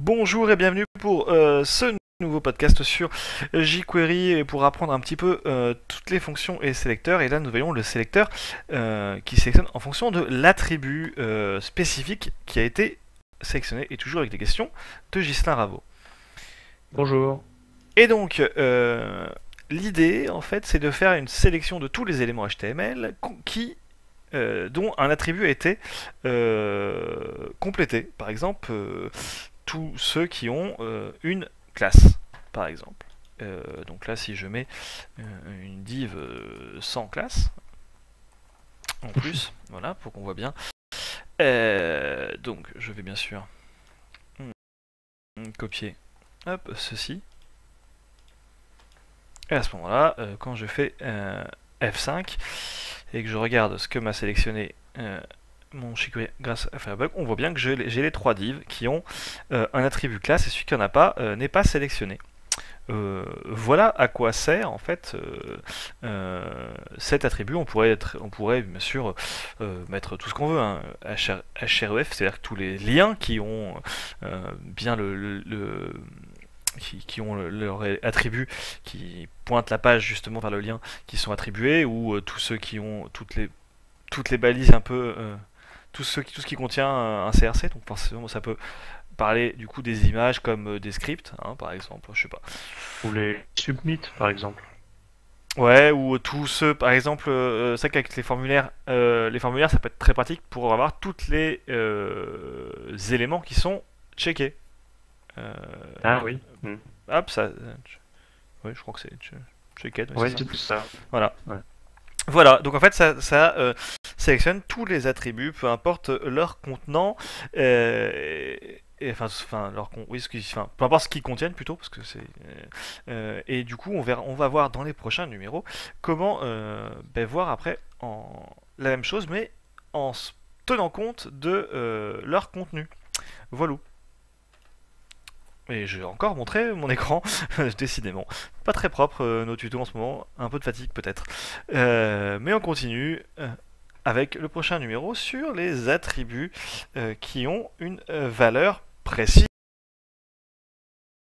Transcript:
Bonjour et bienvenue pour ce nouveau podcast sur jQuery et pour apprendre un petit peu toutes les fonctions et sélecteurs. Et là nous voyons le sélecteur qui sélectionne en fonction de l'attribut spécifique qui a été sélectionné, et toujours avec des questions de Ghislain Raveau. Bonjour. Et donc l'idée en fait c'est de faire une sélection de tous les éléments HTML dont un attribut a été complété. Par exemple, tous ceux qui ont une classe, par exemple. Donc là, si je mets une div sans classe, en plus, voilà, pour qu'on voit bien. Donc, je vais bien sûr copier ceci. Et à ce moment-là, quand je fais F5 et que je regarde ce que m'a sélectionné mon jQuery grâce à Firebug, on voit bien que j'ai les trois divs qui ont un attribut classe, et celui qui n'en a pas n'est pas sélectionné. Voilà à quoi sert en fait cet attribut. On pourrait bien sûr mettre tout ce qu'on veut, hein. href, c'est-à-dire que tous les liens qui ont bien qui ont leur attribut qui pointe la page justement vers le lien qui sont attribués, ou tous ceux qui ont toutes les balises un peu tout ce qui contient un CRC. Donc forcément ça peut parler du coup des images comme des scripts, hein, par exemple, je sais pas. Ou les submit, par exemple. Ouais, ou tous ceux, par exemple, c'est vrai qu'avec les formulaires ça peut être très pratique pour avoir toutes les éléments qui sont checkés. Ah oui. Hop, ça. Oui, je crois que c'est checked. Ouais, c'est ça. c'est tout ça. Voilà. Ouais. Voilà, donc en fait ça sélectionne tous les attributs, peu importe leur contenant, peu importe ce qu'ils contiennent plutôt, parce que c'est et du coup on va voir dans les prochains numéros comment voir après la même chose, mais en tenant compte de leur contenu. Voilà. Et je vais encore montrer mon écran, décidément. Pas très propre nos tutos en ce moment, un peu de fatigue peut-être. Mais on continue avec le prochain numéro sur les attributs qui ont une valeur précise.